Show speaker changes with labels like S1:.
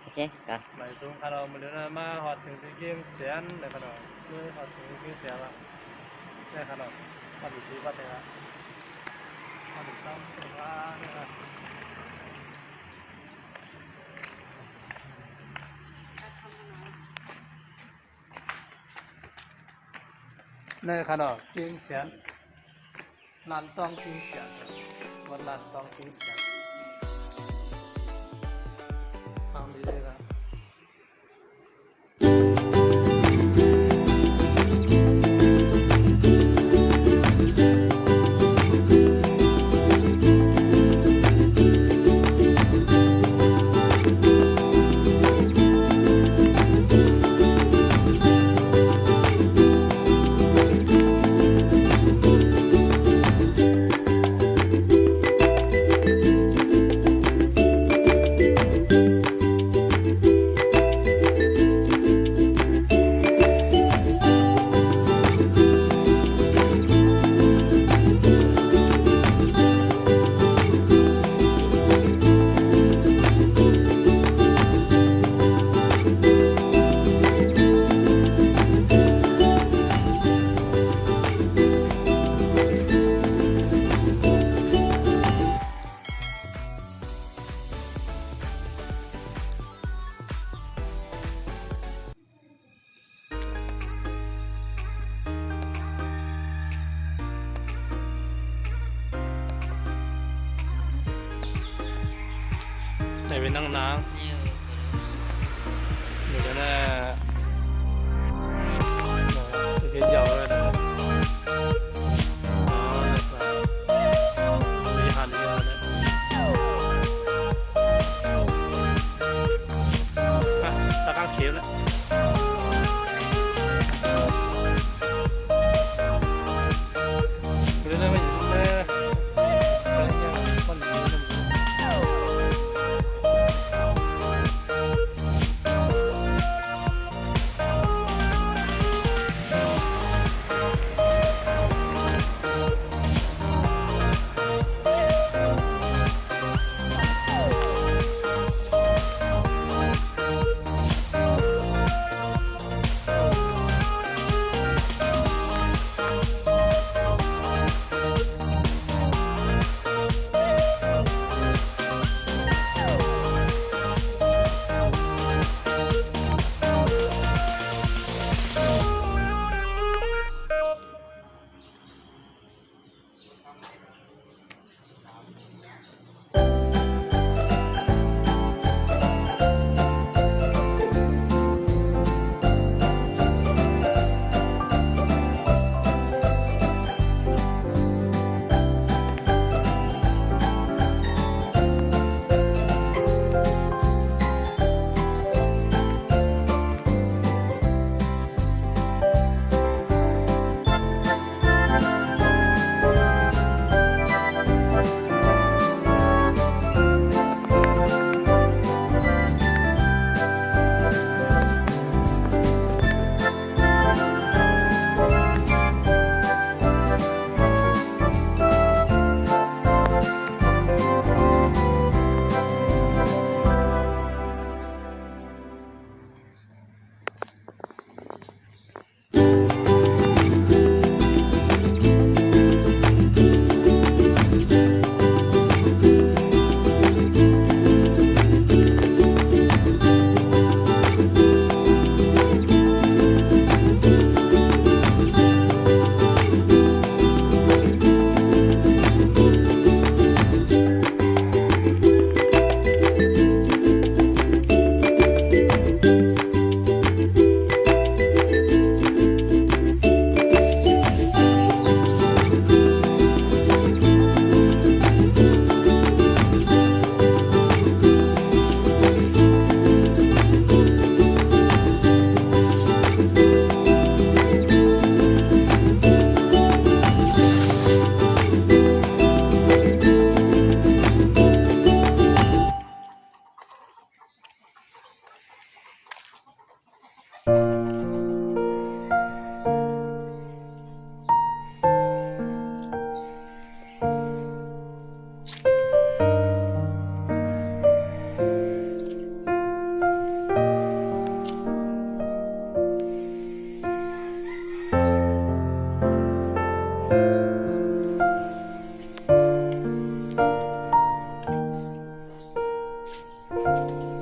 S1: โอเคกัน
S2: หมายสูงขนาดมันเดินมาหอดถึงเกียงเสียนในขนาดมือหอดถึงเกียงเสียนละในขนาดมาถึงที่วัดเลยละมาถึงต้องถึงว่าเนี่ยนะในขนาดเกียงเสียนลานต้องเกียงเสียนวัดลานต้องเกียงเสียนฟังดีเลยนะในเป็นนั่งน้ำเดี๋ยวนะจะเห็นยาวเลยนะสีหันเยอะเลยตะก้างเขียวแล้วเดี๋ยวนะไม่อยู่เลย ครับ